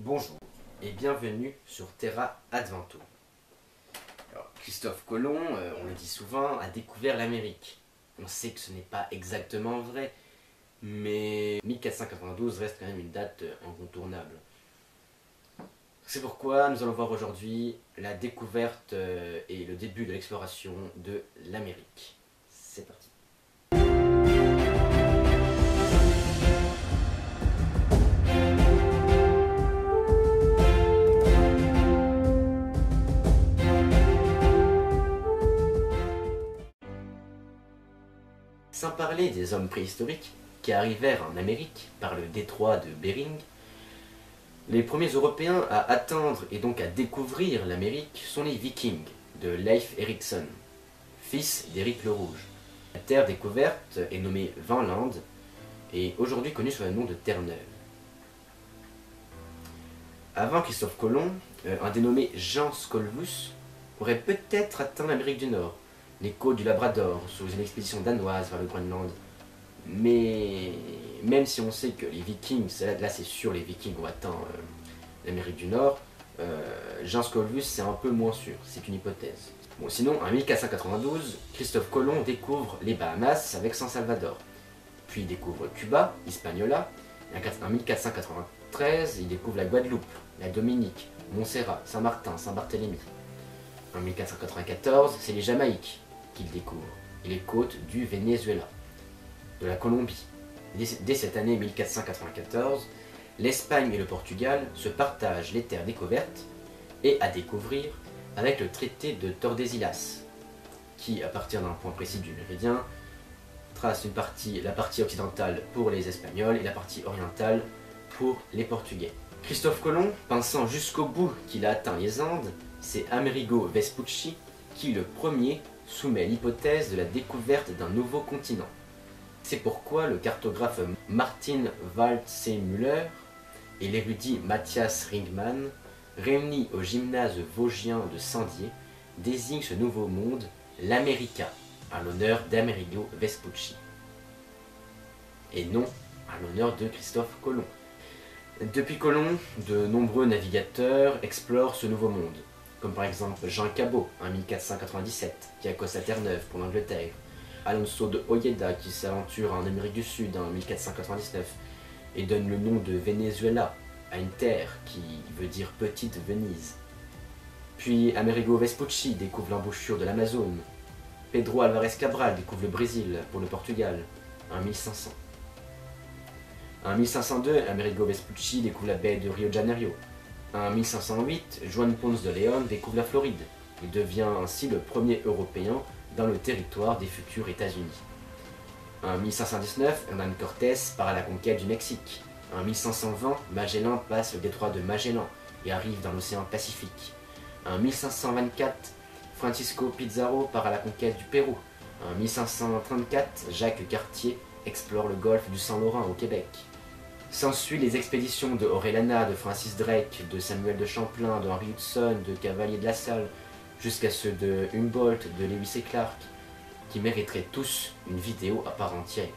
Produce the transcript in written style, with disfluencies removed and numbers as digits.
Bonjour et bienvenue sur Terra Adventure. Alors, Christophe Colomb, on le dit souvent, a découvert l'Amérique. On sait que ce n'est pas exactement vrai, mais 1492 reste quand même une date incontournable. C'est pourquoi nous allons voir aujourd'hui la découverte et le début de l'exploration de l'Amérique. C'est parti. Sans parler des hommes préhistoriques qui arrivèrent en Amérique par le détroit de Bering, les premiers Européens à atteindre et donc à découvrir l'Amérique sont les Vikings de Leif Erikson, fils d'Éric le Rouge. La terre découverte est nommée Vinland et aujourd'hui connue sous le nom de Terre-Neuve. Avant Christophe Colomb, un dénommé Jean Scolvus aurait peut-être atteint l'Amérique du Nord, les côtes du Labrador, sous une expédition danoise vers le Groenland. Mais même si on sait que les Vikings, là c'est sûr, les Vikings ont atteint l'Amérique du Nord, Jean Scolvus c'est un peu moins sûr, c'est une hypothèse. Bon, sinon, en 1492, Christophe Colomb découvre les Bahamas avec San Salvador. Puis il découvre Cuba, Hispaniola, et en 1493, il découvre la Guadeloupe, la Dominique, Montserrat, Saint-Martin, Saint-Barthélemy. En 1494, c'est les Jamaïques qu'il découvre, et les côtes du Venezuela, de la Colombie. Dès cette année 1494, l'Espagne et le Portugal se partagent les terres découvertes et à découvrir avec le traité de Tordesillas, qui, à partir d'un point précis du méridien, trace la partie occidentale pour les Espagnols et la partie orientale pour les Portugais. Christophe Colomb, pensant jusqu'au bout qu'il a atteint les Andes, c'est Amerigo Vespucci qui, le premier, soumet l'hypothèse de la découverte d'un nouveau continent. C'est pourquoi le cartographe Martin Waldseemüller et l'érudit Matthias Ringmann, réunis au gymnase vosgien de Saint-Dié, désignent ce nouveau monde l'America, à l'honneur d'Amerigo Vespucci, et non à l'honneur de Christophe Colomb. Depuis Colomb, de nombreux navigateurs explorent ce nouveau monde, comme par exemple Jean Cabot en 1497, qui accoste à Terre-Neuve pour l'Angleterre, Alonso de Ojeda qui s'aventure en Amérique du Sud en 1499 et donne le nom de Venezuela à une terre qui veut dire Petite Venise. Puis Amerigo Vespucci découvre l'embouchure de l'Amazone. Pedro Alvarez Cabral découvre le Brésil pour le Portugal en 1500. En 1502, Amerigo Vespucci découvre la baie de Rio de Janeiro. En 1508, Juan Ponce de León découvre la Floride. Il devient ainsi le premier Européen dans le territoire des futurs États-Unis. En 1519, Hernán Cortés part à la conquête du Mexique. En 1520, Magellan passe le détroit de Magellan et arrive dans l'océan Pacifique. En 1524, Francisco Pizarro part à la conquête du Pérou. En 1534, Jacques Cartier explore le golfe du Saint-Laurent au Québec. S'ensuit les expéditions de Orellana, de Francis Drake, de Samuel de Champlain, de Henry Hudson, de Cavalier de la Salle, jusqu'à ceux de Humboldt, de Lewis et Clark, qui mériteraient tous une vidéo à part entière.